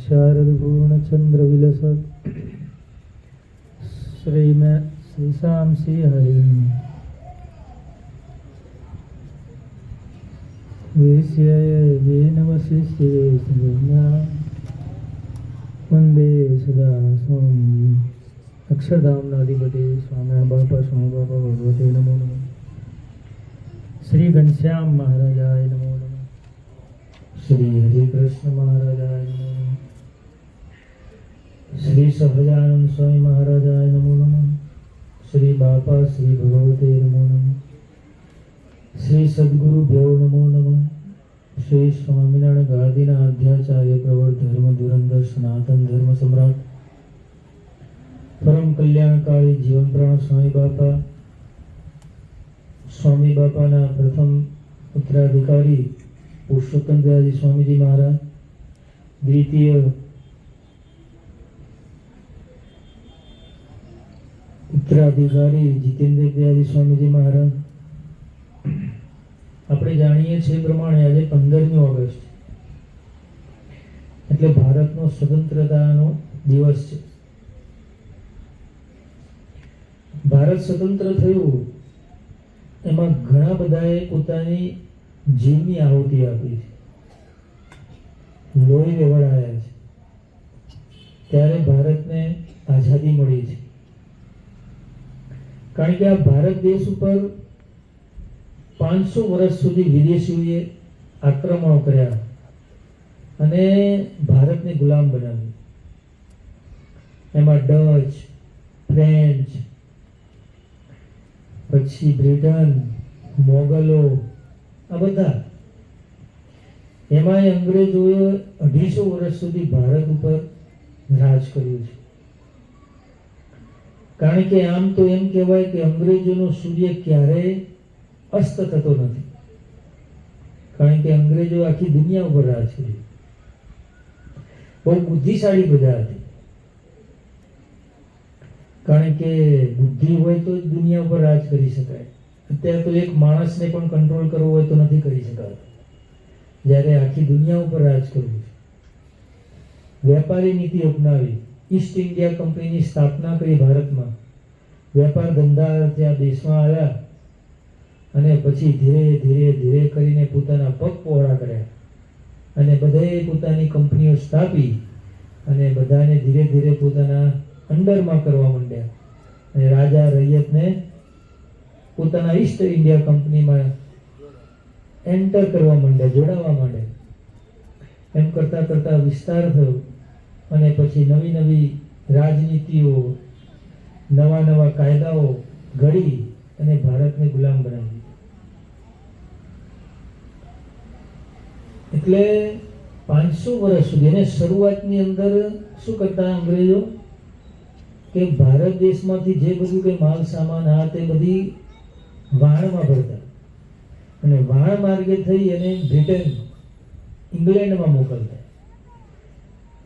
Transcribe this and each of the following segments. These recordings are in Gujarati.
शारदपूर्णचन्द्रविलसत् श्रीशां श्रीहरिं वेश्यये नवशिष्ये वंदे सदा स्वामी अक्षरधामनाधिपति स्वामी बापा भगवते नमो नमः। श्री घनश्याम महाराजाय नमो नमः। श्री हरि कृष्ण महाराजाय नमो नमः। श्री सहजानंद स्वामी महाराजाय नमो नमः। श्री बापा श्री भगवते नमो नमः। श्री सद्गुरुभ्यो नमो नमः। श्री स्वामिनारायण गादीना अध्याचार्य प्रवर धर्म धुरंधर सनातन धर्म सम्राट परम कल्याणकारी जीवन प्राण स्वामी बापाना प्रथम उत्तराधिकारी पुरुषोत्तम दयाजी स्वामीजी महाराज, द्वितीय उत्तराधिकारी जितेन्द्र दयाजी स्वामीजी महाराज। આપણે જાણીએ છીએ પ્રમાણે આજે 15મી ઓગસ્ટ એટલે ભારતનો સ્વતંત્રતાનો દિવસ છે। ભારત સ્વતંત્ર થયું એમાં ઘણા બધાએ પોતાની જીવની આહુતિ આપી છે, લોહી વેવડાયા છે, ત્યારે ભારતને આઝાદી મળી છે। કારણ કે આ ભારત દેશ ઉપર 500 વર્ષ સુધી વિદેશીઓએ આક્રમણો કર્યા અને ભારતને ગુલામ બનાવ્યું। એમાં ડચ, ફ્રેન્ચ, પછી બ્રિટન, મોગલો, આ બધા એમાં અંગ્રેજોએ 250 વર્ષ સુધી ભારત ઉપર રાજ કર્યું છે। કારણ કે આમ તો એમ કહેવાય કે અંગ્રેજોનો સૂર્ય ક્યારેય અસ્ત થતો નથી, કારણ કે અંગ્રેજો આખી દુનિયા ઉપર રાજ કર્યું। બહુ બુદ્ધિશાળી પ્રજા હતી, કારણ કે બુદ્ધિ હોય તો જ દુનિયા ઉપર રાજ કરી શકાય। અત્યારે તો એક માણસને પણ કંટ્રોલ કરવો હોય તો નથી કરી શકાતો, જ્યારે આખી દુનિયા ઉપર રાજ કરવું છે। વેપારી નીતિ અપનાવી, ઈસ્ટ ઇન્ડિયા કંપનીની સ્થાપના કરી ભારતમાં, વેપાર ધંધા ત્યાં દેશમાં આવ્યા અને પછી ધીરે ધીરે ધીરે કરીને પોતાના પગ પહોળા કર્યા અને બધાએ પોતાની કંપનીઓ સ્થાપી અને બધાને ધીરે ધીરે પોતાના અંડરમાં કરવા માંડ્યા અને રાજા રૈયતને પોતાના ઈસ્ટ ઇન્ડિયા કંપનીમાં એન્ટર કરવા માંડ્યા, જોડાવા માંડ્યા। એમ કરતાં કરતાં વિસ્તાર થયો અને પછી નવી નવી રાજનીતિઓ, નવા નવા કાયદાઓ ઘડી અને ભારતને ગુલામ બનાવી। એટલે 500 વર્ષ સુધી એને શરૂઆતની અંદર શું કરતા અંગ્રેજો કે ભારત દેશમાંથી જે બધું કંઈ માલ સામાન આ તે બધી વાણમાં ભરતા અને વાણ માર્ગે થઈ અને બ્રિટન, ઇંગ્લેન્ડમાં મોકલતા।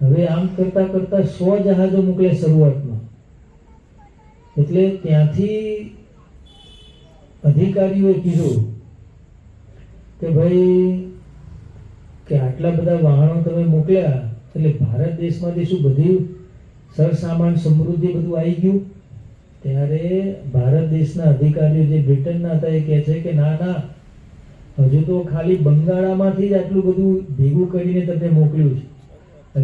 હવે આમ કરતા કરતા 100 જહાજો મોકલે શરૂઆતમાં। એટલે ત્યાંથી અધિકારીઓએ કીધું કે ભાઈ કે આટલા બધા વાહનો તમે મોકલ્યા એટલે ભારત દેશમાંથી શું બધી સરસામાન સમૃદ્ધિ બધું આવી ગયું? ત્યારે ભારત દેશના અધિકારીઓ જે બ્રિટનના હતા એ કહે છે કે ના ના, હજુ તો ખાલી બંગાળામાંથી જ આટલું બધું ભેગું કરીને તમને મોકલ્યું છે,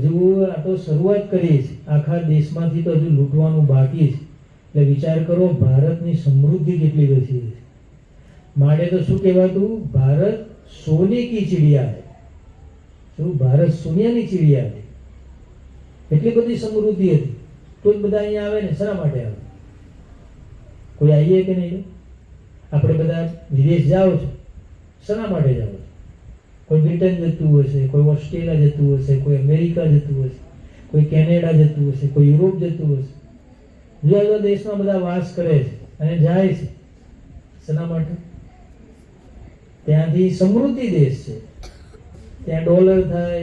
હજુ આ તો શરૂઆત કરી છે, આખા દેશમાંથી તો હજુ લૂંટવાનું બાકી છે। એટલે વિચાર કરો ભારતની સમૃદ્ધિ કેટલી બધી છે। માટે તો શું કહેવાતું, ભારત સોને કી ચિડિયા है। શું ભારત સોનિયાની ચિડિયા હતી, એટલી બધી સમૃદ્ધિ હતી। તો જ બધા અહીંયા આવે ને, શા માટે આવે? કોઈ આવીએ કે નહીં? આપણે બધા વિદેશ જાઓ છો, શા માટે જાઓ છો? કોઈ બ્રિટન જતું હશે, કોઈ ઓસ્ટ્રેલિયા જતું હશે, કોઈ અમેરિકા જતું હશે, કોઈ કેનેડા જતું હશે, કોઈ યુરોપ જતું હશે। જુદા જુદા દેશમાં બધા વાસ કરે છે અને જાય છે, શા માટે? ત્યાંથી સમૃદ્ધિ દેશ છે, ત્યાં ડોલર થાય,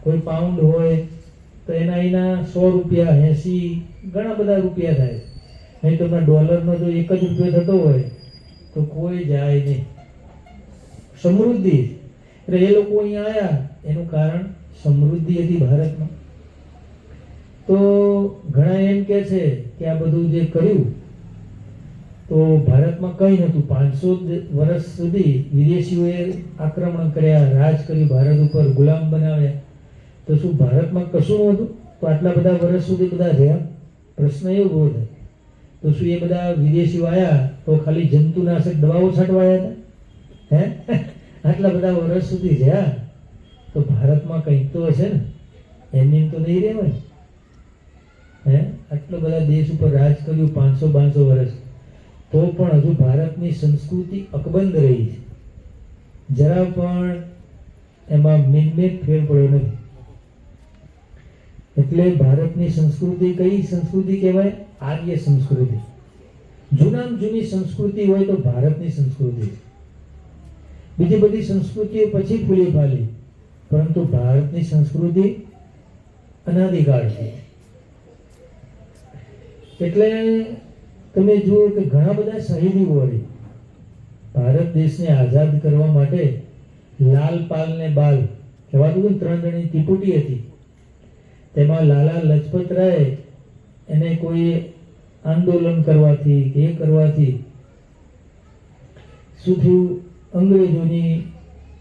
કોઈ પાઉન્ડ હોય તો એના 100 રૂપિયા, 80, ઘણા બધા રૂપિયા થાય। નહીં તો ડોલરનો જો 1 જ રૂપિયો થતો હોય તો કોઈ જાય નહીં। સમૃદ્ધિ એટલે એ લોકો અહીંયા આવ્યા એનું કારણ સમૃદ્ધિ હતી ભારતમાં. તો ઘણા એમ કહે છે કે આ બધું જે કર્યું તો ભારતમાં કંઈ નહોતું. 500 વર્ષ સુધી વિદેશીઓએ આક્રમણ કર્યા, રાજ કર્યું, ભારત ઉપર ગુલામ બનાવ્યા, તો શું ભારતમાં કશું નહોતું? તો આટલા બધા વર્ષ સુધી બધા રહ્યા? પ્રશ્ન એવો બહુ થાય. તો શું એ બધા વિદેશીઓ આવ્યા તો ખાલી જંતુનાશક દવાઓ છાંટવાયા હતા? આટલા બધા વર્ષ સુધી રહ્યા તો ભારતમાં કંઈક તો હશે ને, એમની તો નહીં રહેવાય. આટલા બધા દેશ ઉપર રાજ કર્યું 500-500 વર્ષ, તો પણ હજુ ભારતની સંસ્કૃતિ અકબંધ રહી છે. જરા પણ એમાં મિનમેટ ફેર પડ્યો નથી. એટલે ભારતની સંસ્કૃતિ કઈ સંસ્કૃતિ કહેવાય? આર્ય સંસ્કૃતિ. જૂનામાં જૂની સંસ્કૃતિ હોય તો ભારતની સંસ્કૃતિ. બીજી બધી સંસ્કૃતિઓ પછી ફૂલી ફાલી, પરંતુ ભારતની સંસ્કૃતિ અનાદિકાળ છે. એટલે તમે જુઓ કે ઘણા બધા શહીદીઓ હતી ભારત દેશને આઝાદ કરવા માટે. લાલ પાલ ને બાલ કહેવાતું હતું, 3 જણની ત્રિપુટી હતી. તેમાં લાલા લજપત રાય, એને કોઈ આંદોલન કરવાથી કે એ કરવાથી શું થયું, અંગ્રેજોની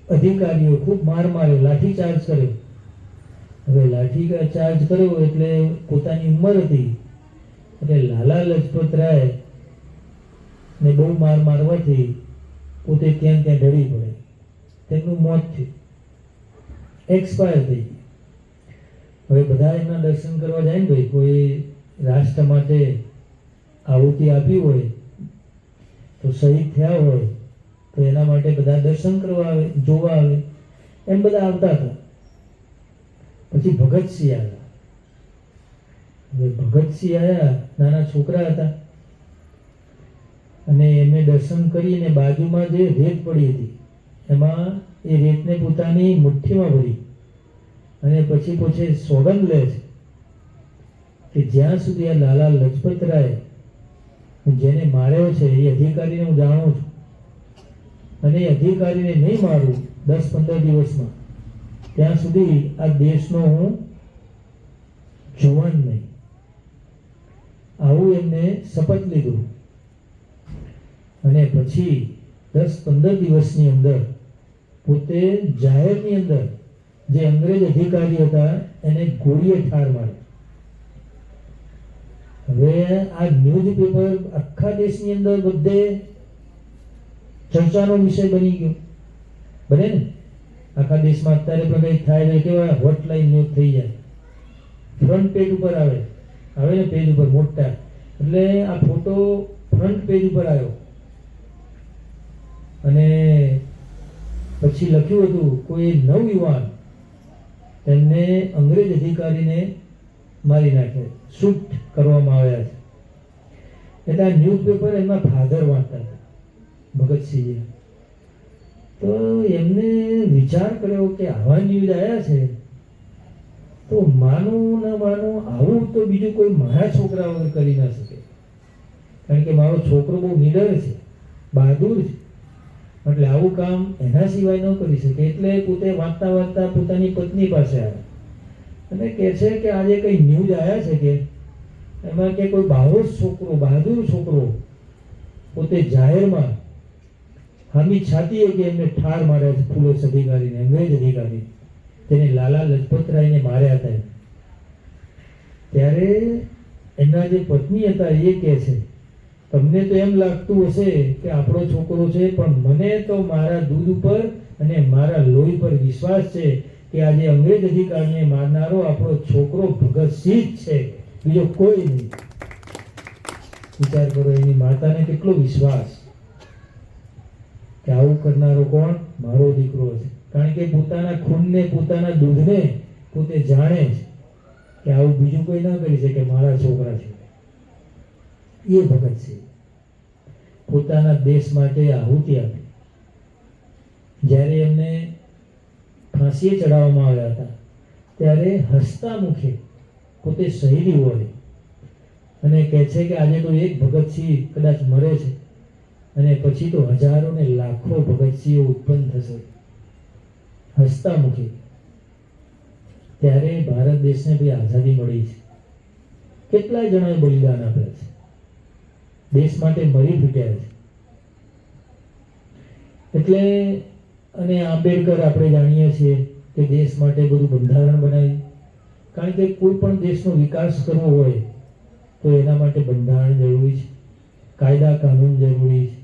અધિકારીઓ ખૂબ માર માર્યો, લાઠીચાર્જ કર્યો. હવે લાઠીચાર્જ કર્યો એટલે પોતાની ઉંમર હતી એટલે લાલા લજપત રાય ને બહુ માર મારવાથી પોતે ત્યાં ઢળી પડે, તેમનું મોત થયું, એક્સપાયર થઈ ગયું. હવે બધા એમના દર્શન કરવા જાય ને ભાઈ, કોઈ રાષ્ટ્ર માટે આહુતિ આપી હોય તો શહીદ થયા હોય તો એના માટે બધા દર્શન કરવા આવે, જોવા આવે, એમ બધા આવતા હતા. પછી ભગતસિંહ આવ્યા. હવે ભગતસિંહ આવ્યા, નાના છોકરા હતા, અને એમને દર્શન કરીને બાજુમાં જે રેત પડી હતી એમાં એ રેતને પોતાની મુઠ્ઠીમાં ભરી અને પછી સોગંદ લે છે કે જ્યાં સુધી આ લાલા લજપત રાય જેને માર્યો છે એ અધિકારીને હું જાણું છું, અને એ અધિકારીને નહીં મારું 10-15 દિવસમાં, ત્યાં સુધી આ દેશનો હું જુવાન નહીં. આવું એમને શપથ લીધું. અને પછી 10-15 દિવસની અંદર પોતે જાહેરની અંદર જે અંગ્રેજ અધિકારી હતા એને ગોળીએ ઠાર માર્યો. હવે આ ન્યૂઝપેપર આખા દેશની અંદર બધે ચર્ચાનો વિષય બની ગયો. બને ને, આખા દેશમાં અત્યારે પણ કંઈક થાય છે કેવા હોટલાઈન ન્યૂઝ થઈ જાય, ફ્રન્ટ પેજ ઉપર આવે ને પેજ ઉપર મોટા. એટલે આ ફોટો ફ્રન્ટ પેજ ઉપર આવ્યો અને પછી લખ્યું હતું કોઈ નવયુવાન તેમને અંગ્રેજ અધિકારીને મારી નાખે, શૂટ કરવામાં આવ્યા છે. એટલે આ ન્યૂઝપેપર એમના ફાધર વાંચતા હતા, ભગતસિંહે. તો એમને વિચાર કર્યો કે આવા ન્યૂઝ આવ્યા છે તો માનું ના માનું, આવું તો બીજું કોઈ મારા છોકરા વગર કરી ના શકે. કારણ કે મારો છોકરો બહુ નીડર છે, બહાદુર છે, એટલે આવું કામ એના સિવાય ન કરી શકે. એટલે પોતે વાંચતા વાંચતા પોતાની પત્ની પાસે આવ્યા અને કહે છે કે આજે કઈ ન્યૂઝ આવ્યા છે કે એમાં કે કોઈ બહાદુર છોકરો પોતે જાહેરમાં હામી છાતીએ કે એમને ઠાર માર્યા છે, પોલીસ અધિકારીને, અંગ્રેજ અધિકારી, તેને લાલા લજપત રાયને માર્યા હતા. ત્યારે એમના જે પત્ની હતા એ કહે છે તમને તો એમ લાગતું હશે કે આપણો છોકરો છે, પણ મને તો મારા દૂધ ઉપર અને મારા લોહી પર વિશ્વાસ છે કે આજે અંગ્રેજ અધિકારીને મારનારો આપણો છોકરો ભગતસિંહ જ છે, બીજો કોઈ નહીં. વિચાર કરો, એની માતાને કેટલો વિશ્વાસ કે આવું કરનારો કોણ? મારો દીકરો છે. કારણ કે પોતાના ખૂનને, પોતાના દૂધને પોતે જાણે છે કે આવું બીજું કોઈ ના કરી શકે, મારા છોકરા છે. એ ભગતસિંહ પોતાના દેશ માટે આહુતિ આપી. જ્યારે એમને ફાંસીએ ચડાવવામાં આવ્યા હતા ત્યારે હસતા મુખે પોતે શહીદી હોય અને કહે છે કે આજે તો એક ભગતસિંહ કદાચ મરે છે અને પછી તો હજારો ને લાખો ભગતસિંહો ઉત્પન્ન થશે. હસતા મુખે ત્યારે ભારત દેશને ભાઈ આઝાદી મળી છે. કેટલાય જણાએ બલિદાન આપ્યા છે, દેશ માટે મરી ફૂટ્યા છે. એટલે અને આંબેડકર આપણે જાણીએ છીએ કે દેશ માટે બધું બંધારણ બનાવ્યું. કારણ કે કોઈ પણ દેશનો વિકાસ કરવો હોય તો એના માટે બંધારણ જરૂરી છે, કાયદા કાનૂન જરૂરી છે.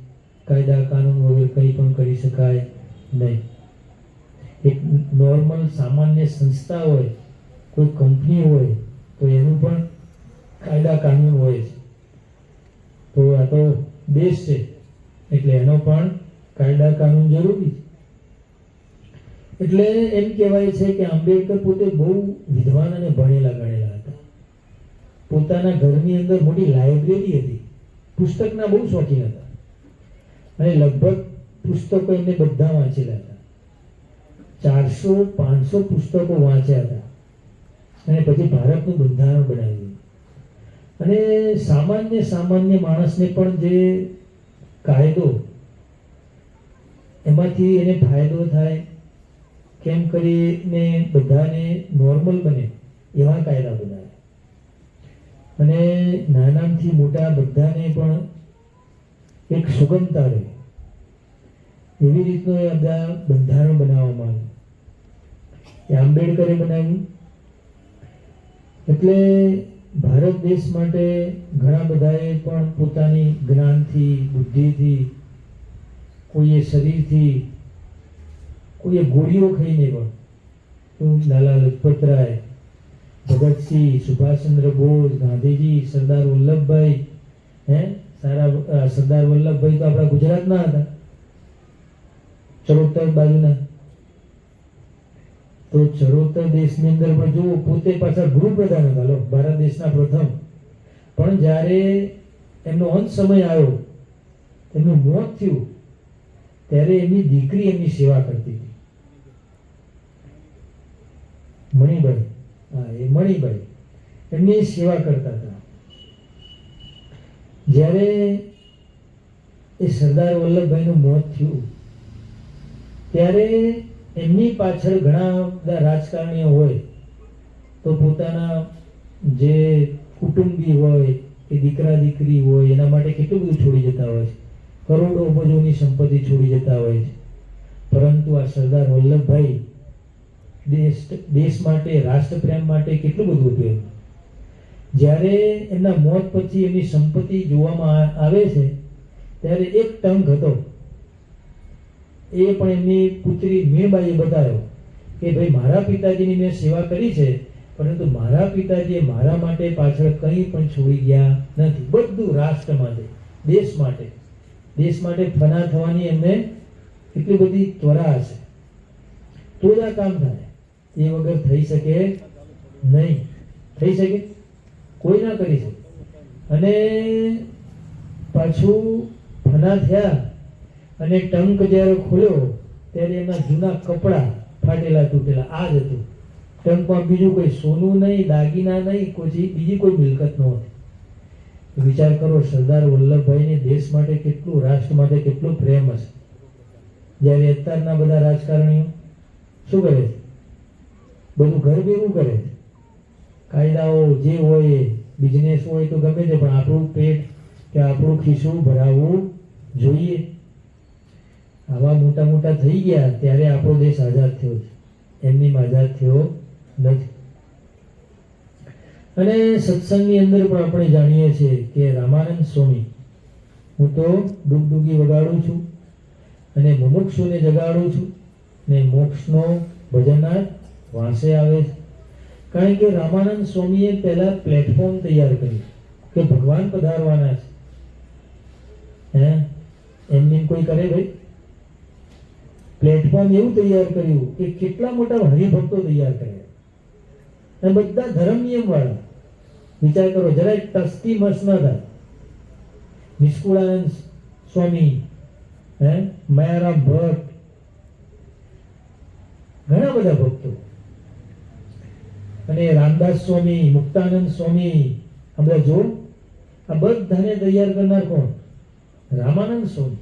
કાયદા કાનૂન વગર કંઈ પણ કરી શકાય નહીં. એક નોર્મલ સામાન્ય સંસ્થા હોય, કોઈ કંપની હોય તો એનું પણ કાયદા કાનૂન હોય છે. તો આ તો દેશ છે એટલે એનો પણ કાયદા કાનૂન જરૂરી છે. એટલે એમ કહેવાય છે કે આંબેડકર પોતે બહુ વિદ્વાન અને ભણેલા ગણેલા હતા. પોતાના ઘરની અંદર મોટી લાઇબ્રેરી હતી, પુસ્તકના બહુ શોખીન હતા અને લગભગ પુસ્તકો એમને બધા વાંચેલા હતા. 400-500 પુસ્તકો વાંચ્યા હતા અને પછી ભારતનું બંધારણ બનાવ્યું. અને સામાન્ય માણસને પણ જે કાયદો એમાંથી એને ફાયદો થાય, કેમ કરીને બધાને નોર્મલ બને એવા કાયદા બનાવ્યા. અને નાનાથી મોટા બધાને પણ એક સુગમતા રહે એવી રીતનું એ બધા બંધારણ બનાવવામાં આવ્યું. એ આંબેડકરે બનાવ્યું. એટલે ભારત દેશ માટે ઘણા બધાએ પણ પોતાની જ્ઞાનથી, બુદ્ધિથી, કોઈએ શરીરથી, કોઈએ ગોળીઓ ખાઈને પણ, તો લાલા લજપતરાય, ભગતસિંહ, સુભાષચંદ્ર બોઝ, ગાંધીજી, સરદાર વલ્લભભાઈ, સરદાર વલ્લભભાઈ તો આપણા ગુજરાતના હતા, ચરોતર બાજુના. તો ચરોતર દેશની અંદર પણ જુઓ, પોતે પાછા ગૃહપ્રધાન હતા, લો, ભારત દેશના પ્રથમ. પણ જ્યારે એમનો અંત સમય આવ્યો, એમનું મોત થયું, ત્યારે એમની દીકરી એમની સેવા કરતી હતી. મણિબાઈ, હા, એ મણિબાઈ એમની સેવા કરતા હતા. જ્યારે એ સરદાર વલ્લભભાઈનું મોત થયું ત્યારે એમની પાછળ ઘણા બધા રાજકારણીઓ હોય તો પોતાના જે કુટુંબી હોય કે દીકરા દીકરી હોય એના માટે કેટલું બધું છોડી જતા હોય છે, કરોડો અબજોની સંપત્તિ છોડી જતા હોય છે. પરંતુ આ સરદાર વલ્લભભાઈ દેશ માટે, રાષ્ટ્રપ્રેમ માટે કેટલું બધું હતું એમ. જ્યારે એમના મોત પછી એમની સંપત્તિ જોવામાં આવે છે ત્યારે એક ટંક હતો, એ પણ એમની પુત્રી મીણબાઈએ બતાવ્યો કે ભાઈ મારા પિતાજીની મેં સેવા કરી છે, પરંતુ મારા પિતાજીએ મારા માટે પાછળ કંઈ પણ છોડી ગયા નથી. બધું રાષ્ટ્ર માટે, દેશ માટે ફના થવાની એમને એટલી બધી ત્વરા હશે તો જ આ કામ થાય. એ વગર થઈ શકે નહીં, થઈ શકે, કોઈ ના કરી શકે. અને પાછું ફના થયા અને ટંક જ્યારે ખોલ્યો ત્યારે એના જૂના કપડાં ફાટેલા તૂટેલા આ જ હતું. ટંકમાં બીજું કોઈ સોનું નહીં, દાગીના નહીં, બીજી કોઈ મિલકત નહોતી. વિચાર કરો, સરદાર વલ્લભભાઈને દેશ માટે કેટલું, રાષ્ટ્ર માટે કેટલો પ્રેમ હશે. જ્યારે અત્યારના બધા રાજકારણીઓ શું કરે છે, બધું ઘર ભેગું કરે છે, કાયદાઓ જે હોય, બિઝનેસ હોય તો ગમે તે, પણ આપણું પેટ કે આપણું ખિસ્સું ભરાવવું જોઈએ. આવા મોટા મોટા થઈ ગયા ત્યારે આપણો દેશ આઝાદ થયો છે, એમની આઝાદ થયો નથી. અને સત્સંગની અંદર પણ આપણે જાણીએ છીએ કે રામાનંદ સ્વામી, હું તો ડુગડુગી વગાડું છું અને મુમુક્ષુને જગાડું છું ને મોક્ષનો ભજનાથ વાંસે આવે છે. કારણ કે રામાનંદ સ્વામીએ પહેલા પ્લેટફોર્મ તૈયાર કર્યું કે ભગવાન પધારવાના છે. એમની કોઈ કરે ભાઈ? પ્લેટફોર્મ એવું તૈયાર કર્યું કે કેટલા મોટા હરિભક્તો તૈયાર કર્યા અને બધા ધર્મ નિયમ વાળા. વિચાર કરો, જરાય ટસથી મસ ન થાય. નિષ્કુળાનંદ સ્વામી, મયારામ ભટ્ટ, ઘણા બધા ભક્તો, અને રામદાસ સ્વામી, મુક્તાનંદ સ્વામી, આપણે જો આ બધાને તૈયાર કરનાર કોણ? રામાનંદ સ્વામી.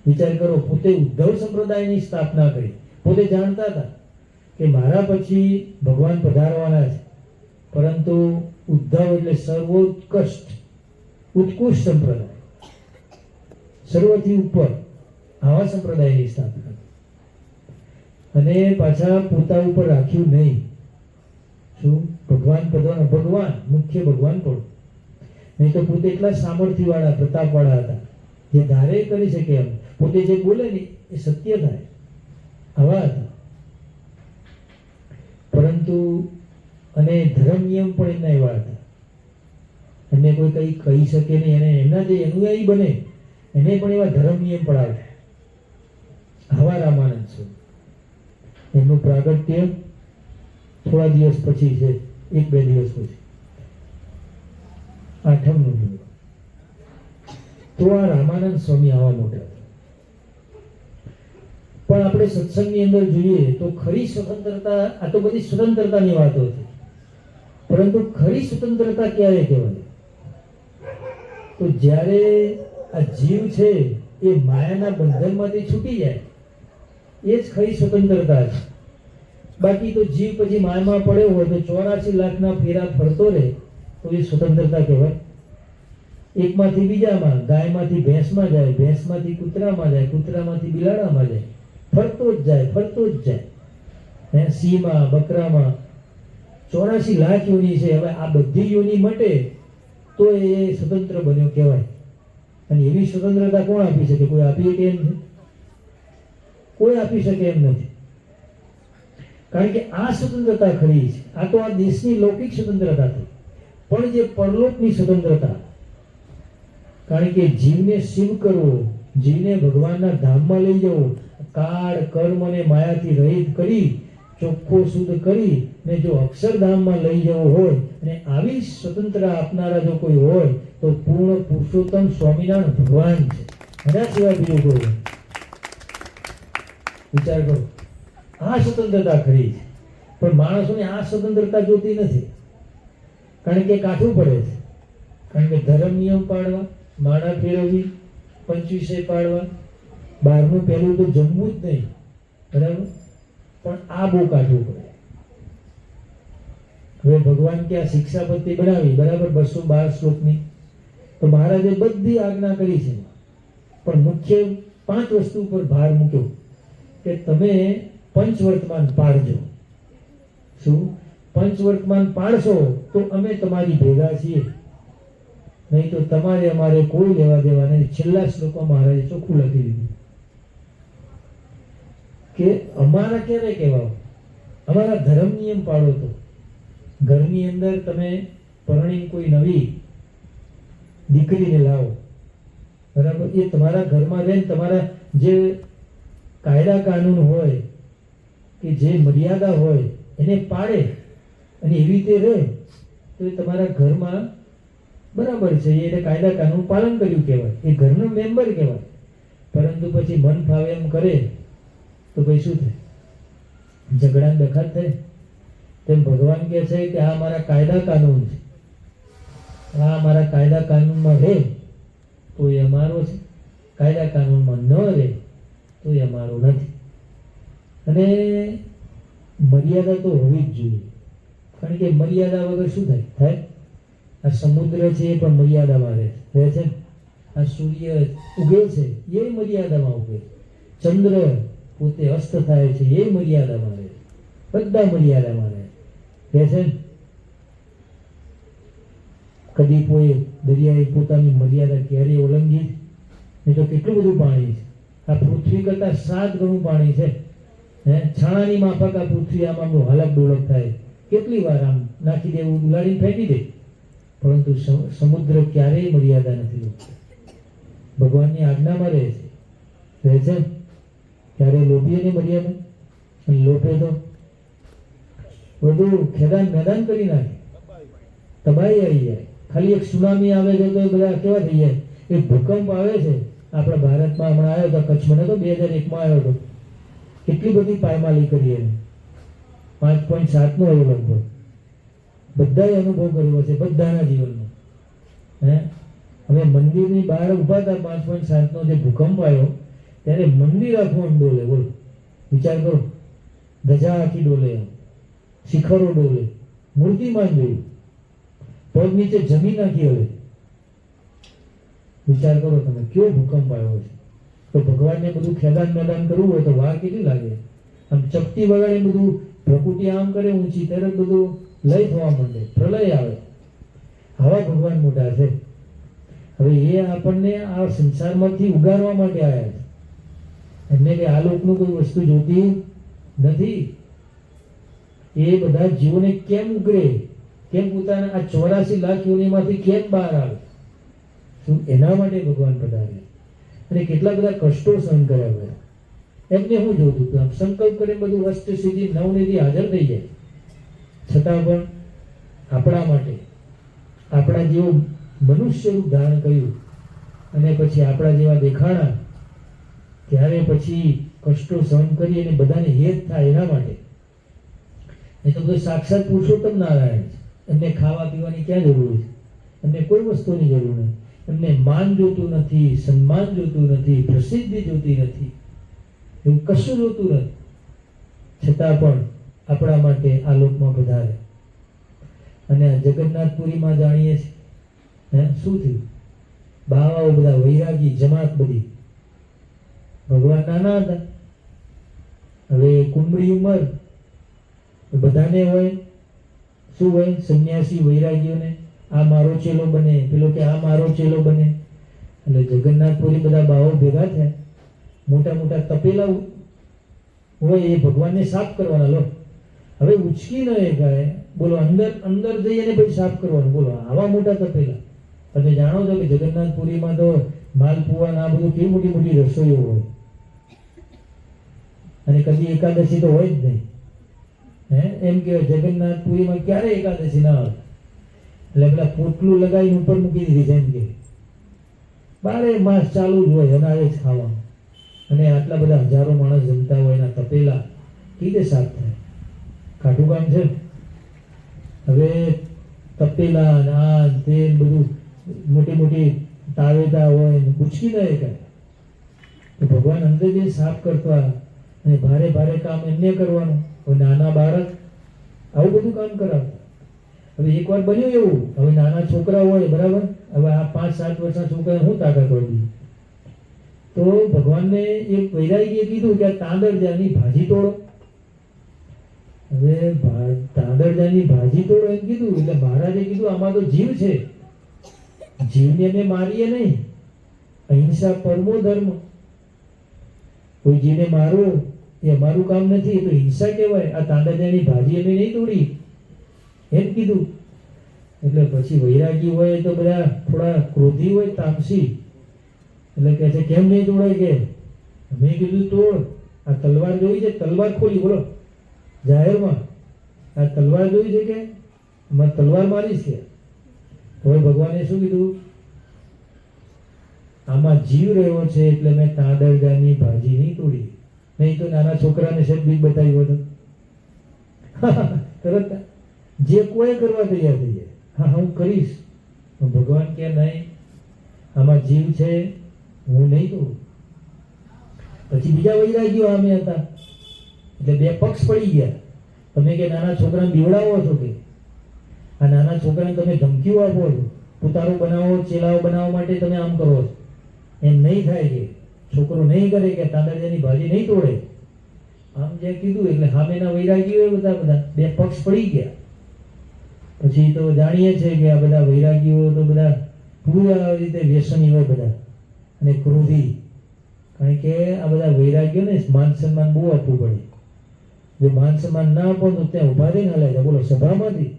વિચાર કરો, પોતે ઉદ્ધવ સંપ્રદાયની સ્થાપના કરી, પોતે જાણતા હતા કે મારા પછી ભગવાન પધારવાના છે, પરંતુ ઉદ્ધવ એટલે ઉત્કૃષ્ટ સંપ્રદાય, સર્વથી ઉપર આવા સંપ્રદાયની સ્થાપના, અને પાછા પોતા ઉપર રાખ્યું નહીં. શું? ભગવાન પદવાનો, ભગવાન મુખ્ય ભગવાન પણ નહીં તો પોતે એટલા સામર્થ્યવાળા પ્રતાપવાળા હતા, જે ધારે કરી શકે એમ, પોતે જે બોલે ને એ સત્ય થાય, આવા હતા. પરંતુ અને ધર્મ નિયમ પણ એમના એવા હતા, એમને કોઈ કંઈ કહી શકે નહીં, અને એમના જે અનુયાયી બને એને પણ એવા ધર્મ નિયમ પડાવે. આવા રામાનંદ છે. એમનું પ્રાગટ્ય થોડા દિવસ પછી છે, 1-2 દિવસ પછી, 8મનું દિવસ. તો આ રામાનંદ સ્વામી આવા મોટા હતા. પણ આપણે સત્સંગની અંદર જોઈએ તો ખરી સ્વતંત્રતા, આ તો બધી સ્વતંત્રતાની વાતો છે, પરંતુ ખરી સ્વતંત્રતા ક્યારે કહેવાય? તો જ્યારે આ જીવ છે એ માયાના બંધનમાંથી છૂટી જાય, એ જ ખરી સ્વતંત્રતા છે. બાકી તો જીવ પછી માયામાં પડ્યો હોય તો 84 લાખના ફેરા ફરતો રહે તો એ સ્વતંત્રતા કહેવાય? એકમાંથી બીજામાં, ગાયમાંથી ભેંસમાં જાય, ભેંસમાંથી કૂતરામાં જાય, કૂતરામાંથી બિલાડામાં જાય, ફરતો જ જાય. સિંહમાં, બકરામાં 84 લાખ યોની છે. હવે આ બધી યોની મટે તો એ સ્વતંત્ર બન્યો કહેવાય. અને એવી સ્વતંત્રતા કોણ આપી શકે? કોઈ આપી શકે એમ છે? કોઈ આપી શકે એમ નથી. કારણ કે આ સ્વતંત્રતા ખરી છે. આ તો આ દેશની લૌકિક સ્વતંત્રતા થઈ, પણ જે પરલોકની સ્વતંત્રતા, કારણ કે જીવને શિવ કરવો, જીવને ભગવાનના ધામમાં લઈ જવો, કાળ કર્મ અને માયાથી રહિત કરી, ચોખ્ખો શુદ્ધ કરી ને જો અક્ષરધામમાં લઈ જવો હોય, અને આવી સ્વતંત્ર આપનારા જો કોઈ હોય તો પૂર્ણ પુરુષોત્તમ સ્વામિનારાયણ ભગવાન છે. એના સિવાય બીજું કોઈ નહીં. વિચાર કરો, આ સ્વતંત્રતા ખરી છે. પણ માણસોને આ સ્વતંત્રતા જોતી નથી, કારણ કે કાઠું પડે છે. કારણ કે ધર્મ નિયમ પાડવા, માળા ફેરવવી, 25 પાડવા, 12નું પહેલું તો જમવું જ નહીં, બરાબર? પણ આ બહુ કાઢવું પડે. હવે ભગવાન કે આ શિક્ષાપત્તિ બનાવી, બરાબર, 212 શ્લોકની, તો મહારાજે બધી આજ્ઞા કરી છે, પણ મુખ્ય 5 વસ્તુ પર ભાર મૂક્યો કે તમે પંચવર્તમાન પાડજો. શું? પંચવર્તમાન પાડશો તો અમે તમારી ભેગા છીએ, નહીં તો તમારે અમારે કોઈ લેવા દેવા નહીં. છેલ્લા શ્લોકમાં મહારાજે ચોખ્ખું લખી દીધું કે અમારા ક્યારે કહેવાય? અમારા ધર્મ નિયમ પાડો. તો ઘરની અંદર તમે પરણી કોઈ નવી દીકરીને લાવો, બરાબર, એ તમારા ઘરમાં રહીને તમારા જે કાયદા કાનૂન હોય કે જે મર્યાદા હોય એને પાડે અને એવી રીતે રહે તો એ તમારા ઘરમાં બરાબર છે, એને કાયદા કાનૂન પાલન કર્યું કહેવાય, એ ઘરનો મેમ્બર કહેવાય. પરંતુ પછી મન ફાવે એમ કરે તો પછી શું થાય? ઝઘડા ડખાત થાય. તેમ ભગવાન કહે છે કે આ મારા કાયદા કાનૂન છે, આ મારા કાયદા કાનૂનમાં રહે તો એ અમારો છે, કાયદા કાનૂનમાં ન રહે તો એ અમારો નથી. અને મર્યાદા તો હોવી જ જોઈએ, કારણ કે મર્યાદા વગર શું થાય? આ સમુદ્ર છે એ પણ મર્યાદામાં રહે છે. આ સૂર્ય ઉગે છે એ મર્યાદામાં ઉગે, ચંદ્ર પોતે અસ્ત થાય છે એ મર્યાદામાં રહે, બધા મર્યાદામાં રહે છે. કદી કોઈ દરિયાએ પોતાની મર્યાદા ક્યારેય ઓળંગી? નહીં તો કેટલું બધું પાણી છે. આ પૃથ્વી કરતા 7 ગણું પાણી છે. છાણાની માફક આ પૃથ્વી આમ હાલક ડોલક થાય, કેટલી વાર આમ નાખી દે, ઉલાડીને ફેંકી દે, પરંતુ સમુદ્ર ક્યારેય મર્યાદા નથી રોકતો, ભગવાનની આજ્ઞામાં રહે છે. ત્યારે લોભીએ ની મર્યાદા, અને લોભે તો બધું ખેદાન મેદાન કરી નાખે, તબાહી આવી જાય. ખાલી એક સુનામી આવે છે તો બધા કેવા થઈ જાય. એક ભૂકંપ આવે છે આપણા ભારતમાં, હમણાં આવ્યો હતો કચ્છમાં, તો 2001માં આવ્યો હતો. કેટલી બધી પાયમાલી કરી એને, 5.7 નો આવ્યો લગભગ. બધાએ અનુભવ કર્યો છે બધાના જીવનમાં. હવે મંદિરની બહાર ઉભા હતા, 5.7 નો જે ભૂકંપ આવ્યો ત્યારે મંદિર આખું ડોલે. બોલો, વિચાર કરો, ધજા આખી ડોલે, શિખરો ડોલે, મૂર્તિમાન જોયું, પગ નીચે જમીન નાખી. હવે વિચાર કરો તમે, કયો ભૂકંપ આવ્યો છે. તો ભગવાનને બધું ખેદાન મેદાન કરવું હોય તો વાર કેટલી લાગે. આમ ચપટી વગાડે બધું, પ્રકૃતિ આમ કરે ઊંચી, તરત બધું લય થવા માંડે, પ્રલય આવે. આવા ભગવાન મોટા છે. હવે એ આપણને આ સંસારમાંથી ઉગારવા માટે આવ્યા છે. એમને કે આ લોકનું કોઈ વસ્તુ જોતી નથી. એ બધા જીવોને કેમ ઉગરે, કેમ પોતાના આ 84 લાખ યોનિમાંથી કેમ બહાર આવે, શું એના માટે ભગવાન પધાર્યા. અને કેટલા બધા કષ્ટો સહન કર્યા ગયા. એમને હું જોતું હતું, આમ સંકલ્પ કરે બધું અષ્ટ સિદ્ધિ નવનિધિ હાજર થઈ જાય, છતાં પણ આપણા માટે આપણા જેવું મનુષ્ય રૂપ ધારણ કર્યું અને પછી આપણા જેવા દેખાણા, ત્યારે પછી કષ્ટો સહન કરી અને બધાને હેત થાય એના માટે. એ તો કોઈ સાક્ષાત પુરુષોત્તમ નારાયણ છે. એમને ખાવા પીવાની ક્યાં જરૂર છે? એમને કોઈ વસ્તુની જરૂર નથી. એમને માન જોતું નથી, સન્માન જોતું નથી, પ્રસિદ્ધિ જોતી નથી, એવું કશું જોતું નથી. છતાં પણ આપણા માટે આ લોકમાં પધારે. અને આ જગન્નાથપુરીમાં જાણીએ છીએ શું થયું. બાવાઓ બધા વૈરાગી જમાત બધી, ભગવાન નાના હતા. હવે કુંબળી ઉંમર બધાને હોય, શું હોય, સંન્યાસી વૈરાગીઓને આ મારો ચેલો બને, પેલો કે આ મારો ચેલો બને. એટલે જગન્નાથપુરી બધા બાવો ભેગા થયા, મોટા મોટા તપેલા હોય એ ભગવાનને સાફ કરવાના. લો હવે ઉચકી ન ગાય, બોલો અંદર અંદર જઈ અને પછી સાફ કરવાનું. બોલો આવા મોટા તપેલા. તમે જાણો છો કે જગન્નાથપુરીમાં તો માલપુઆ ના બધું કેવી મોટી મોટી રસોઈઓ હોય, અને કદી એકાદશી તો હોય જ નહીં. એમ કે જગન્નાથપુરીમાં ક્યારે એકાદશી ના આવે. એટલે પેલા પોટલું લગાવીને ઉપર મૂકી દીધી, જેમ કે 12 માસ ચાલુ જ હોય અનાજ જ ખાવાનું. અને આટલા બધા હજારો માણસ જમતા હોય એના તપેલા કેવી રીતે સાફ થાય? કાઠું કામ છે. હવે તપેલા આ તે બધું મોટી મોટી તાવેતા હોય, ઉચકી ન કાંઈ. તો ભગવાન અંદર જે સાફ કરતા અને ભારે ભારે કામ એમને કરવાનું. નાના બાળક આવું બધું કામ કરાવતા. હવે એકવાર બન્યું એવું, હવે નાના છોકરા હોય બરાબર, હવે આ 5-7 વર્ષના છોકરા હું તાકાત હોય. તો ભગવાનને એક વૈરાગીએ કીધું કે આ તાંદળજાની ભાજી તોડો. હવે તાંદળજાની ભાજી તોડો એમ કીધું, એટલે મહારાજે કીધું આમાં તો જીવ છે, જીવને અમે મારીએ નહીં. અહિંસા પરમો ધર્મ. કોઈ જીવને મારવો એ અમારું કામ નથી, એ તો હિંસા કહેવાય. આ તાંદળજાની ભાજી અમે નહીં તોડી એમ કીધું. એટલે પછી વૈરાગી હોય તો બધા થોડા ક્રોધી હોય, તામસી. એટલે કહે છે કેમ નહીં તોડાય? કે મેં કીધું તોડ. આ તલવાર જોઈ છે? તલવાર ખોલી, બોલો જાહેરમાં આ તલવાર જોઈ છે? કે મેં તલવાર મારીશ. કે હવે ભગવાને શું કીધું? આમાં જીવ રહ્યો છે એટલે મેં તાંદળજાની ભાજી નહીં તોડી. નહીં તો નાના છોકરાને શેઠ બીજ બતાવ્યું હતું, તરત જે કોઈ કરવા તૈયાર થઈ જાય. હા હું કરીશ. ભગવાન કે નહીં, આમાં જીવ છે, હું નહીં તોડું. પછી બીજા વૈરાગીઓ આમે હતા, એટલે બે પક્ષ પડી ગયા. તમે કે નાના છોકરાને બીવડાવો છો, કે આ નાના છોકરાને તમે ધમકીઓ આપો છો, પુતારો બનાવો, ચેલાઓ બનાવવા માટે તમે આમ કરો છો. એમ નહીં થાય. કે છોકરો નહીં કરે, કે તાંદળજાની ભાજી નહીં તોડે. આમ જે કીધું એટલે સામેના વૈરાગીઓ બધા બે પક્ષ પડી ગયા. પછી તો જાણીએ છીએ કે આ બધા વૈરાગીઓ તો બધા પૂરા રીતે વ્યસની હોય બધા, અને ક્રોધી. કારણ કે આ બધા વૈરાગીઓને માન સન્માન બહુ આપવું પડે. જો માન સન્માન ના આપો તો ત્યાં ઉભા રહીને હલાય જાય. બોલો સભામાંથી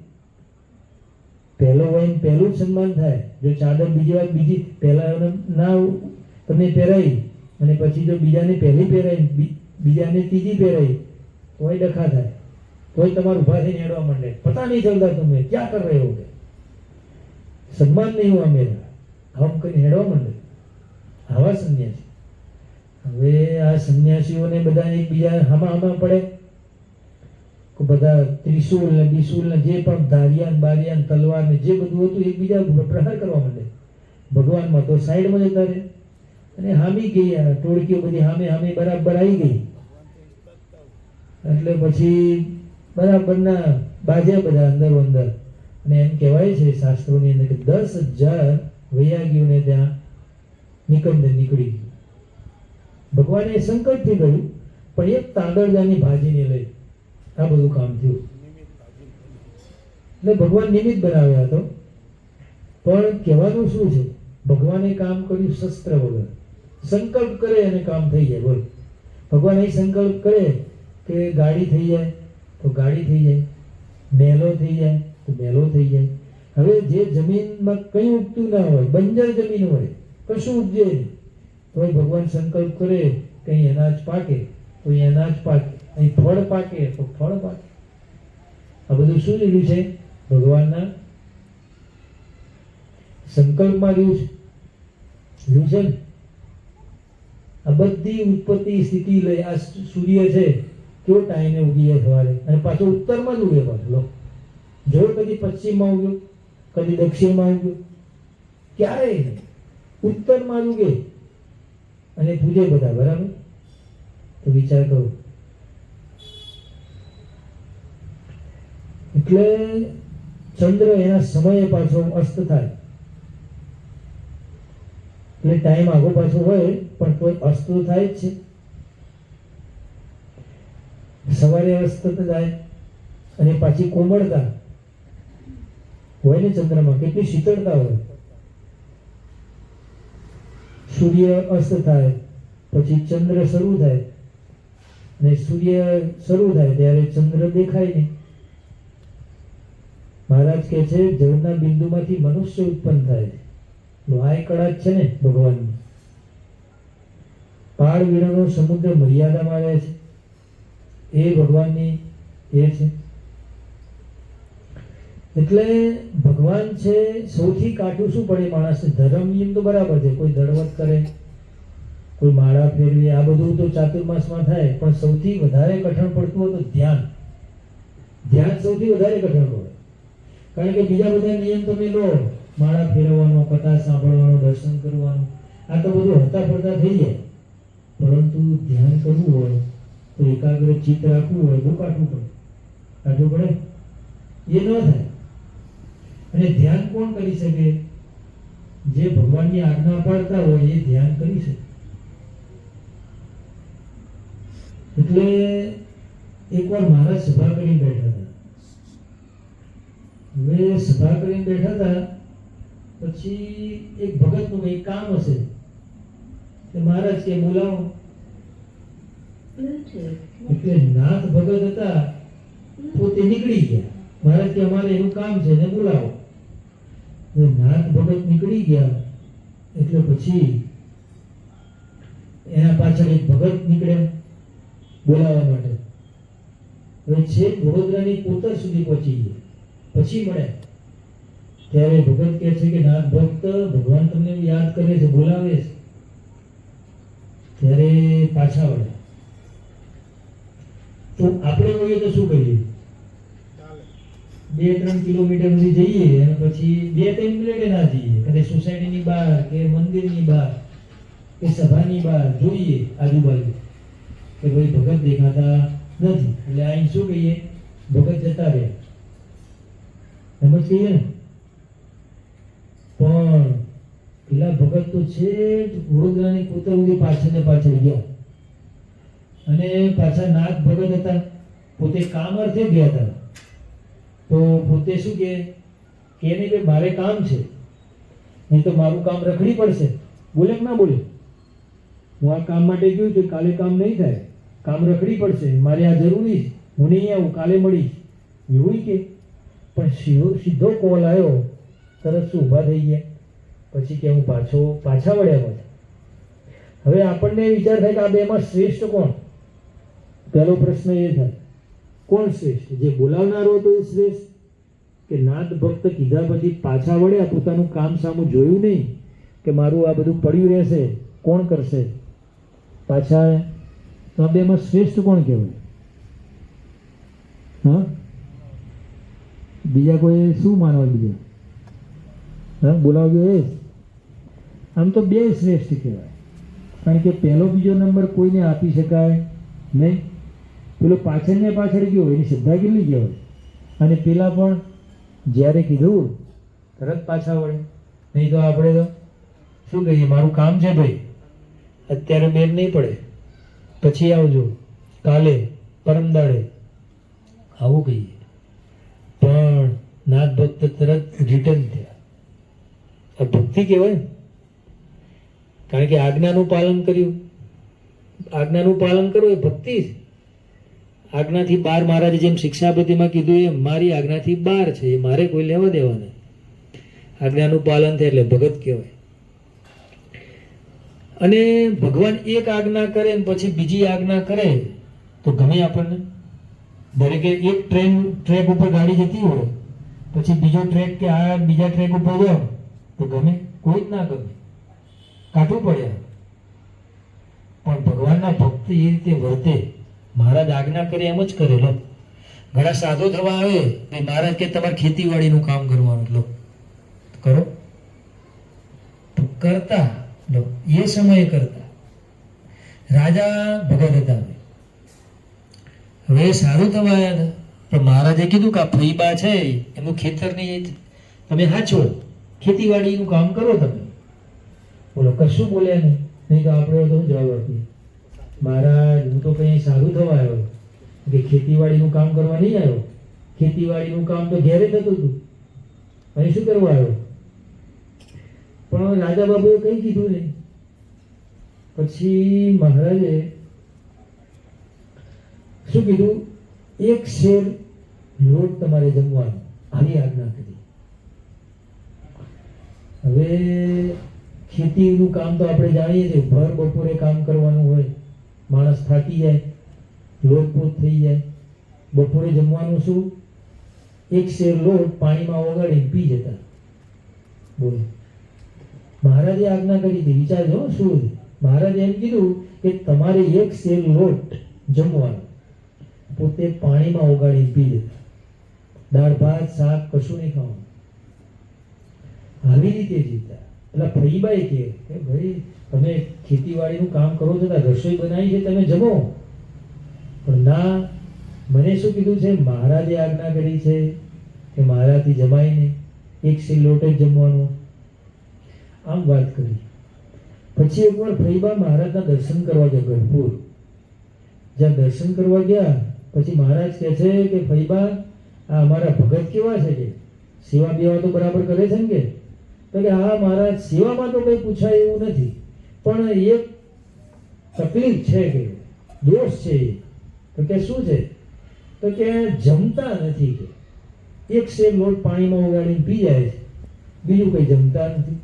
પહેલો હોય ને પહેલું જ સન્માન થાય. જો ચાદર બીજી વાર બીજી પહેલા ના તમે પહેરાઈ અને પછી જો બીજાને પહેલી પહેરાઈ, બીજાને ત્રીજી પહેરાઈ, તોય ડખા થાય, તોય તમારું ઉભા થઈને હેડવા માંડે. પતા નહીં ચલતા તમે ક્યાં કર રહે હો, સન્માન નહીં હુઆ મેરા, આમ કરીને હેડવા માંડે. આવા સંન્યાસી. હવે આ સંન્યાસીઓને બધા એકબીજા હામાં પડે. બધા ત્રિશુલ ને બિશુલ ને જે પણ ધારિયાન બારિયાન તલવાર ને જે બધું હતું એકબીજા પ્રહાર કરવા માંડે. ભગવાનમાં તો સાઈડમાં જતા રહે. અને હામી ગઈ ટોળકીઓ બધી હામે બરાબર આવી ગઈ. એટલે પછી બરાબરના બાજ્યા બધા અંદરો અંદર. અને એમ કહેવાય છે શાસ્ત્રોની અંદર કે 10,000 વૈયાગીઓને ત્યાં નિકંદન નીકળી ગયું. ભગવાને સંકલ્પથી કર્યું, પણ એક તાંદળજાની ભાજીને લઈ આ બધું કામ થયું. એટલે ભગવાન નિમિત્ત બનાવ્યા હતો. પણ કહેવાનું શું છે, ભગવાને કામ કર્યું શસ્ત્ર વગર. સંકલ્પ કરે અને કામ થઈ જાય. બોલ, ભગવાન અહીં સંકલ્પ કરે કે ગાડી થઈ જાય તો ગાડી થઈ જાય, મેલો થઈ જાય તો મેલો થઈ જાય. હવે જે જમીનમાં કંઈ ઉગતું ના હોય, બંજર જમીન હોય, કશું ઉપજે નહીં, તો ભગવાન સંકલ્પ કરે કે અહીં અનાજ પાકે તો અહીં અનાજ પાકે, અહીં ફળ પાકે તો ફળ પાકે. આ બધું શું લીધું છે? ભગવાનના સંકલ્પમાં રહ્યું છે. રહ્યું છે ને? આ બધી ઉત્પત્તિ સ્થિતિ લઈ આ સૂર્ય છે કેવો ટાઈમે ઉગી જાય સવારે, અને પાછો ઉત્તરમાં જ ઉગે પાછો. લો જો કદી પશ્ચિમમાં ઉગ્યો, કદી દક્ષિણમાં ઉગ્યો, ક્યારેય નહીં, ઉત્તરમાં જ ઉગે અને પૂજે બધા. બરાબર? તો વિચાર કરો. એટલે ચંદ્ર એના સમયે પાછો અસ્ત થાય, એટલે ટાઈમ આગો પાછો હોય પણ તો અસ્ત તો થાય જ છે. સવારે અસ્ત થાય અને પાછી કોમળતા હોય ને ચંદ્રમાં, કેટલી શીતળતા હોય. સૂર્ય અસ્ત થાય પછી ચંદ્ર શરૂ થાય, અને સૂર્ય શરૂ થાય ત્યારે ચંદ્ર દેખાય નહીં. મહારાજ કહે છે જળના બિંદુમાંથી મનુષ્ય ઉત્પન્ન થાય છે. લોહાય કળા જ છે ને ભગવાનની. પાળ વીણનો સમુદ્ર મર્યાદામાં રહે છે, એ ભગવાનની એ છે. એટલે ભગવાન છે સૌથી કાઠું શું પડે માણસને? ધર્મ નિયમ તો બરાબર છે, કોઈ દળવત કરે, કોઈ માળા ફેરવે, આ બધું તો ચાતુર્માસમાં થાય, પણ સૌથી વધારે કઠણ પડતું હોય તો ધ્યાન. ધ્યાન સૌથી વધારે કઠણ પડે. કારણ કે બીજા બધા નિયમ તમે લો, માળા ફેરવવાનો, કથા સાંભળવાનો, દર્શન કરવાનું, આ તો બધું હરતા ફરતા થઈ જાય. પરંતુ ધ્યાન કરવું હોય તો એકાગ્ર ચિત્ત રાખવું હોય બહુ કાઢવું પડે. કાઢવું પડે, એ ન થાય. અને ધ્યાન કોણ કરી શકે? જે ભગવાનની આજ્ઞા પાડતા હોય એ ધ્યાન કરી શકે. એટલે એકવાર મહારાજ સભા કરીને બેઠા હતા. હવે સભા કરીને બેઠા હતા પછી એક ભગતનું કંઈ કામ હશે, મહારાજ કે બોલાવો. એટલે નાથ ભગત હતા, પોતે નીકળી ગયા. મહારાજ કે અમારે એનું કામ છે ને બોલાવો. નાથ ભગત નીકળી ગયા એટલે પછી એના પાછળ એક ભગત નીકળ્યા બોલાવવા માટે. હવે છેક વડોદરાની કોતર સુધી પહોંચી ગયા, પછી મળ્યા. ત્યારે ભગત કહે છે કે નાથ ભક્ત, ભગવાન તમને યાદ કરે છે, બોલાવે છે. ત્યારે પાછા વળ્યા. તો આપણે હોઈએ તો શું કરીએ? 2-3 કિલોમીટર સુધી જઈએ અને પછી 2-3 મિનિટે ના જઈએ. કદાચ સોસાયટીની બહાર કે મંદિરની બહાર કે સભાની બહાર જોઈએ આજુબાજુ કે ભાઈ ભગત દેખાતા નથી, એટલે અહીં શું કહીએ? ભગત જતા રહ્યા. એમ જ કહીએ ને. પણ પેલા ભગત તો છે વડોદરાની કોતર સુધી પાછળ ને પાછળ ગયા, અને પાછા નાથ ભગત હતા, પોતે કામ અર્થે ગયા હતા. તો પોતે શું કે નહીં કે મારે કામ છે, નહીં તો મારું કામ રખડી પડશે. બોલે કે ના બોલે? હું આ કામ માટે ગયું તો કાલે કામ નહીં થાય, કામ રખડી પડશે, મારે આ જરૂરી છે, હું નહીં આવું, કાલે મળીશ, એવું કે. પણ સીધો કોલ આવ્યો, તરત શું ઊભા થઈ ગયા. પછી કે હું પાછા વળ્યા પાછા. હવે આપણને વિચાર થાય કે આ બેમાં શ્રેષ્ઠ કોણ? પહેલો પ્રશ્ન એ થાય, કોણ શ્રેષ્ઠ? જે બોલાવનારો હતો એ શ્રેષ્ઠ, કે નાથ ભક્ત કીધા પછી પાછા વળ્યા, પોતાનું કામ સામું જોયું નહીં કે મારું આ બધું પડ્યું રહેશે, કોણ કરશે? પાછા તો આ બેમાં શ્રેષ્ઠ કોણ કહેવાય? હા, બીજા કોઈ શું માનવા? બીજા હા બોલાવ્યો એ. આમ તો બે શ્રેષ્ઠ કહેવાય, કારણ કે પહેલો બીજો નંબર કોઈને આપી શકાય નહીં. પેલો પાછળ ને પાછળ ગયો એની શ્રદ્ધા કેટલી કહેવાય. અને પેલા પણ જ્યારે કીધું તરત પાછા વળે. નહીં તો આપણે તો શું કહીએ, મારું કામ છે ભાઈ, અત્યારે બેન નહીં પડે, પછી આવજો, કાલે પરમ દાડે, આવું કહીએ. પણ નાથ ભક્ત તરત રિટર્ન થયા. આ ભક્તિ કહેવાય ને. કારણ કે આજ્ઞાનું પાલન કર્યું. આજ્ઞાનું પાલન કરવું એ ભક્તિ છે. આજ્ઞાથી બહાર, મહારાજે જેમ શિક્ષાપતિમાં કીધું એમ મારી આજ્ઞાથી બહાર છે, એ મારે કોઈ લેવા દેવા નહીં. આજ્ઞાનું પાલન થાય એટલે ભગત કહેવાય. અને ભગવાન એક આજ્ઞા કરે ને પછી બીજી આજ્ઞા કરે તો ગમે આપણને. દરેકે એક ટ્રેક ઉપર ગાડી જતી હોય, પછી બીજો ટ્રેક કે આ બીજા ટ્રેક ઉપર જાઓ તો ગમે? કોઈ જ ના ગમે, કાઢવું પડે. પણ ભગવાનના ભક્ત એ રીતે વર્તે. મહારાજ આજ્ઞા કરે એમ જ કરે. લો, ઘણા સાધુ થવા આવે, મહારાજ કે તમારે ખેતીવાડીનું કામ કરવાનું, લો કરો, તો કરતા. લો, એ સમયે કરતા. રાજા ભગત હતા, હવે સાધુ થવા આવ્યા હતા, પણ મહારાજે કીધું કે આ ફઈબા છે એમનું ખેતરની તમે હાચો, ખેતીવાડીનું કામ કરો તમે. બોલો, કશું બોલ્યા નહીં. નહીં તો આપણે તો જવાબ આપીએ, મહારાજ હું તો કંઈ સાધુ થવા આવ્યો, કે ખેતીવાડીનું કામ કરવા નહીં આવ્યો. ખેતીવાડીનું કામ તો ઘેરે થતું હતું, અહીં શું કરવા આવ્યો? પણ રાજા બાબુએ કંઈ કીધું નહીં. પછી મહારાજે શું કીધું? એક શેર લોટ તમારે જમવાનો, આવી આજ્ઞા કરી. હવે ખેતીનું કામ તો આપણે જાણીએ છીએ, ભર બપોરે કામ કરવાનું હોય, માણસ થાકી જાય, લોટપોટ થઈ જાય. બપોરે જમવાનું શું? એક શેર લોટ પાણીમાં ઓગાળી પી જતા. બોલો, મહારાજે આજ્ઞા કરી હતી. વિચારજો શું. મહારાજે એમ કીધું કે તમારે એક શેર લોટ જમવાનો, પોતે પાણીમાં ઓગાળી પી જતા. દાળ ભાત શાક કશું નહીં ખાવાનું. આવી રીતે જીવતા. એટલે ફઈબાઈ કે ભાઈ તમે ખેતીવાડીનું કામ કરો છો, રસોઈ બનાવી છે, તમે જમો. પણ ના, મને શું કીધું છે? મહારાજે આજ્ઞા કરી છે કે મારાથી જમાય નહીં, એક શેર લોટ જ જમવાનો. આમ વાત કરી. પછી એકવાર ફઈબા મહારાજના દર્શન કરવા ગયા ગઢપુર. જ્યાં દર્શન કરવા ગયા પછી મહારાજ કહે છે કે ફઈબા આ અમારા ભગત કેવા છે, કે સેવા બેવા તો બરાબર કરે છે ને? કે હા મહારાજ, સેવામાં તો કંઈ પૂછાય એવું નથી, પણ એક તકલીફ છે, કે દોષ છે. તો કે શું છે? તો કે જમતા નથી. કે એક શેર લોટ પાણીમાં ઉગાડીને પી જાય છે, બીજું કંઈ જમતા નથી.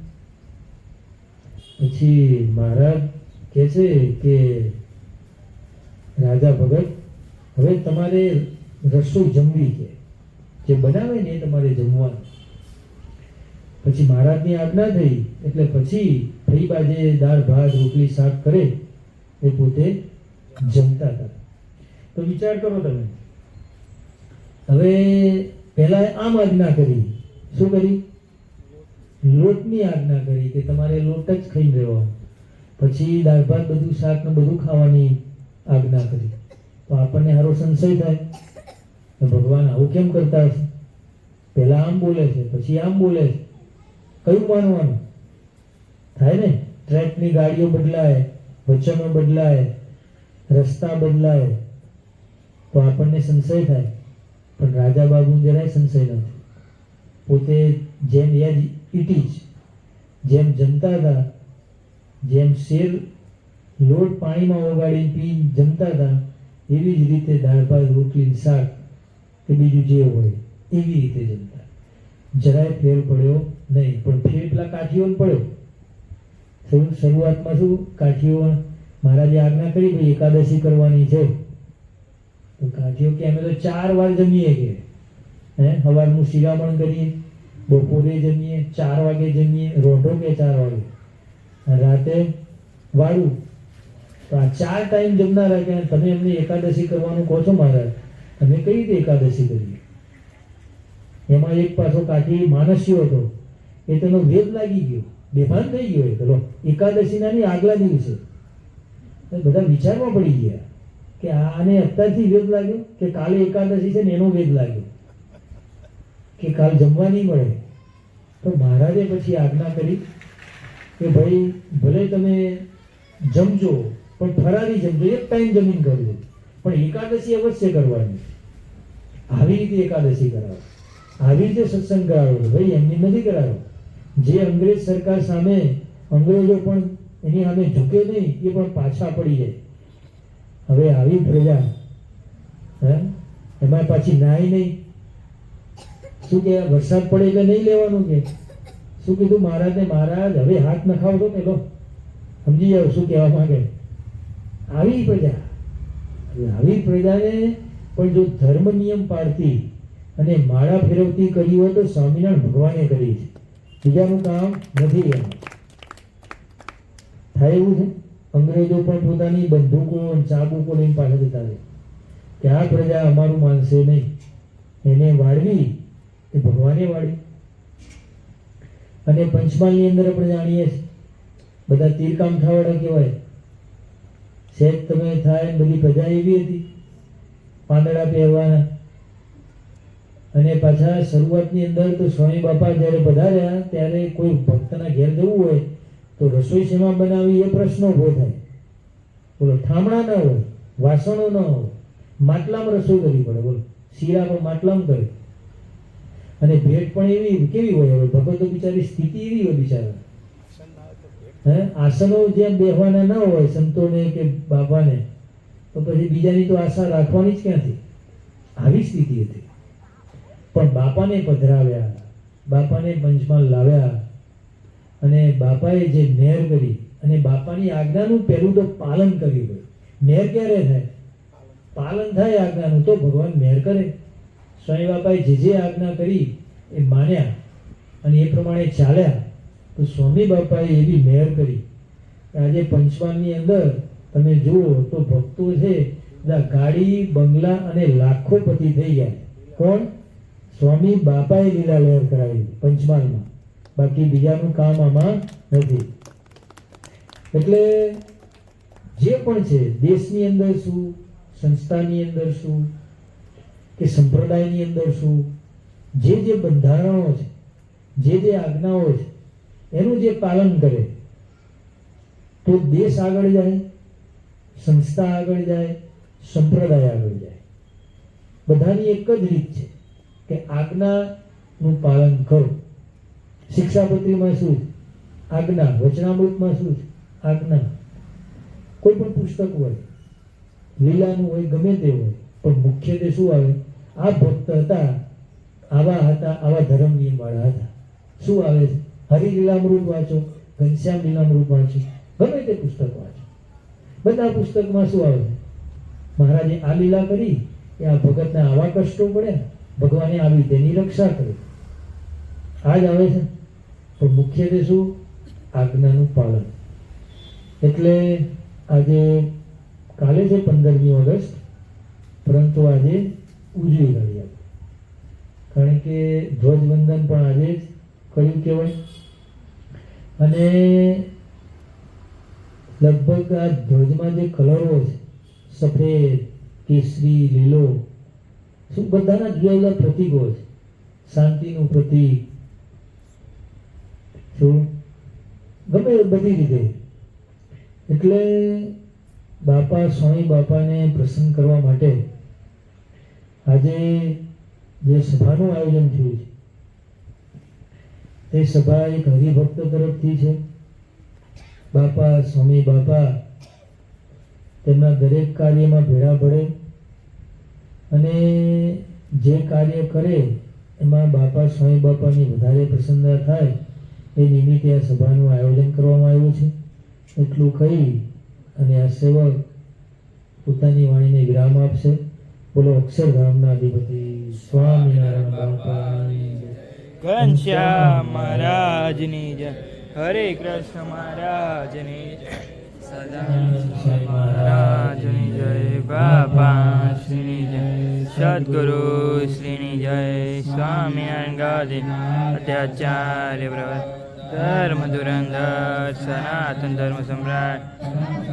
પછી મહારાજ કહે છે કે રાજા ભગત, હવે તમારે રસોઈ જમવી છે, જે બનાવે ને એ તમારે જમવાનું. પછી મહારાજની આજ્ઞા થઈ એટલે પછી ફઈબા જે દાળ ભાત રોટલી શાક કરે એ પોતે જમતા હતા. તો વિચાર કરો તમે. હવે પહેલા આમ આજ્ઞા કરી. શું કરી? લોટની આજ્ઞા કરી કે તમારે લોટ જ ખાઈને રહેવાનું. પછી દાળ ભાત બધું શાક ને બધું ખાવાની આજ્ઞા કરી. તો આપણને સારો સંશય થાય કે ભગવાન આવું કેમ કરતા હશે? પહેલા આમ બોલે છે, પછી આમ બોલે છે, કયું માનવાનું? થાય ને, ટ્રેકની ગાડીઓ બદલાય, વચનો બદલાય, રસ્તા બદલાય, તો આપણને સંશય થાય. પણ રાજા બાબુ જરાય સંશય નથી. પોતે જેમ એજ ઇટ ઇઝ, જેમ જમતા હતા, જેમ શેર લોટ પાણીમાં ઓગાળી પી જમતા હતા, એવી જ રીતે દાળ ભાત રોટલી શાક કે બીજું જે હોય એવી રીતે જમતા. જરાય ફેર પડ્યો નહીં. પણ ફેર પેલા કાઠીઓને પડ્યો. શરૂઆતમાં શું કાઠીઓ મહારાજે આજ્ઞા કરી ભાઈ એકાદશી કરવાની છે, તો કાઠીઓ કે અમે તો 4 વાર જમીએ, કે સવારનું શિરામણ કરીએ, બપોરે જમીએ, 4 વાગે જમીએ, રોઢો કે 4 વાગે, રાતે વાળું. તો આ 4 ટાઈમ જમનારા કે તમે એમને એકાદશી કરવાનું કહો છો મહારાજ, તમે કઈ રીતે એકાદશી કરી? એમાં એક પાછો કાઠી માનસ્યો હતો, એ તેનો વેદ લાગી ગયો, બેભાન થઈ ગયો. ચલો એકાદશીના આગલા દિવસે બધા વિચારમાં પડી ગયા કે કે આને અત્યારથી વેદ લાગ્યો કે કાલે એકાદશી છે ને એનો વેદ લાગ્યો કે કાલ જમવા નહીં મળે. તો મહારાજે પછી આજ્ઞા કરી કે ભાઈ ભલે તમે જમજો પણ ફરારી જમજો, એક ટાઈમ જમીન કરજો, પણ એકાદશી અવશ્ય કરવાની. આવી રીતે એકાદશી કરાવો, આવી રીતે સત્સંગ કરાવો. ભાઈ એમની નથી કરાવો. જે અંગ્રેજ સરકાર સામે અંગ્રેજો પણ એની સામે ઝૂકે નહીં, એ પણ પાછા પડી જાય. હવે આવી પ્રજા એમાં પાછી નાય નહીં. શું કે વરસાદ પડે એટલે નહીં લેવાનું કે શું કીધું મહારાજને? મહારાજ હવે હાથ નખાવતો કે લો, સમજી જાવ શું કહેવા માંગે. આવી પ્રજા, આવી પ્રજાને પણ જો ધર્મ નિયમ પાળતી અને માળા ફેરવતી કરી હોય તો સ્વામિનારાયણ ભગવાને કરી છે, બીજાનું કામ નથી. એમાં થાય એવું છે. અંગ્રેજો પણ પોતાની બંદૂકો અને ચાબુકો લઈને પાછા જતા રહે કે આ પ્રજા અમારું માનશે નહીં. એને વાળવી એ ભગવાને વાળી. અને પંચમહાલની અંદર આપણે જાણીએ છીએ બધા તીરકામ ખાવાડા કહેવાય. શેઠ તમે થાય બધી પ્રજા એવી હતી, પાંદડા પહેરવાના. અને પાછા શરૂઆતની અંદર તો સ્વામી બાપા જ્યારે પધાર્યા ત્યારે કોઈ ભક્તના ઘેર જવું હોય તો રસોઈ શેમાં બનાવી એ પ્રશ્ન ઊભો થાય. બોલો, ઠામણા ન હોય, વાસણો ન હોય, માટલામાં રસોઈ કરવી પડે. બોલો, શીરા પણ માટલામાં કરે. અને ભેટ પણ એવી કેવી હોય? હવે ભગવતો બિચારી સ્થિતિ એવી હોય બિચારા, આસનો જેમ બેહવાના ન હોય સંતોને કે બાપાને, તો પછી બીજાની તો આશા રાખવાની જ ક્યાંથી? આવી સ્થિતિ હતી. પણ બાપાને પધરાવ્યા, બાપાને પંચમહાલ લાવ્યા અને બાપાએ જે મહેર કરી અને બાપાની આજ્ઞાનું પહેલું તો પાલન કર્યું હોય. મહેર ક્યારે થાય? પાલન થાય આજ્ઞાનું તો ભગવાન મહેર કરે. સ્વામી બાપાએ જે આજ્ઞા કરી એ માન્યા અને એ પ્રમાણે ચાલ્યા તો સ્વામી બાપાએ એવી મહેર કરી કે આજે પંચમહાલની અંદર તમે જુઓ તો ભક્તો છે બધા ગાડી બંગલા અને લાખોપતિ થઈ ગયા. કોણ? સ્વામી બાપાએ લીલા લહેર કરાવી પંચમહાલમાં. બાકી બીજાનું કામ આમાં નથી. એટલે જે પણ છે દેશની અંદર શું, સંસ્થાની અંદર શું કે સંપ્રદાયની અંદર શું, જે બંધારણો છે, જે આજ્ઞાઓ છે એનું જે પાલન કરે તો દેશ આગળ જાય, સંસ્થા આગળ જાય, સંપ્રદાય આગળ જાય. બધાની એક જ રીત છે કે આજ્ઞાનું પાલન કરો. શિક્ષાપત્રીમાં શું? આજ્ઞા. વચનામૃતમાં શું? આજ્ઞા. કોઈ પણ પુસ્તક હોય, લીલાનું હોય, ગમે તે હોય, પણ મુખ્યત્વે શું આવે? આ ભક્ત હતા, આવા ધર્મ નિયમ વાળા હતા. શું આવે છે? હરિલીલામૃત વાંચો, ઘનશ્યામ લીલામૃત વાંચો, ગમે તે પુસ્તક વાંચો, બધા પુસ્તકમાં શું આવે છે? મહારાજે આ લીલા કરી કે આ ભગતને આવા કષ્ટો પડ્યા, ભગવાને આવી તેની રક્ષા કરી. આ જ આવે છે. પણ મુખ્યત્વે શું? આજ્ઞાનું પાલન. એટલે આજે કાલે છે 15મી ઓગસ્ટ, પરંતુ આજે ઉજવી રહ્યા. કારણ કે ધ્વજવંદન પણ આજે જ કર્યું કહેવાય. અને લગભગ આ ધ્વજમાં જે કલરો છે, સફેદ, કેસરી, લીલો, શું બધાના જુદા જુદા પ્રતીકો છે. શાંતિનું પ્રતીક, શું ગમે બધી રીતે. એટલે બાપા સ્વામી બાપાને પ્રસન્ન કરવા માટે આજે જે સભાનું આયોજન થયું છે તે સભા એક હરિભક્ત તરફથી છે. બાપા સ્વામી બાપા તેમના દરેક કાર્યમાં ભેળા પડે અને જે કાર્ય કરે એમાં બાપા સ્વામી બાપાની વધારે પ્રસન્નતા થાય એ નિમિત્તે આ સભાનું આયોજન કરવામાં આવ્યું છે. એટલું કહી અને આ સેવક પોતાની વાણીને વિરામ આપશે. બોલો અક્ષરધામના અધિપતિ સ્વામિનારાયણ બાપાની જય. ઘનશ્યામ મહારાજની જય. હરે કૃષ્ણ મહારાજની જય. સદાનંદ મહારાજની જય. બાપા શ્રીની જય. સદગુરુ શ્રીની જય. સ્વામિનારાયણ ગાદી અત્યાચાર્ય વ્રત ધર્મ ધુરંધર સનાતન ધર્મ સમ્રાટ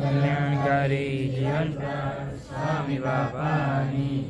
કલ્યાણ સહકારી જીવન સ્વામી બાપાની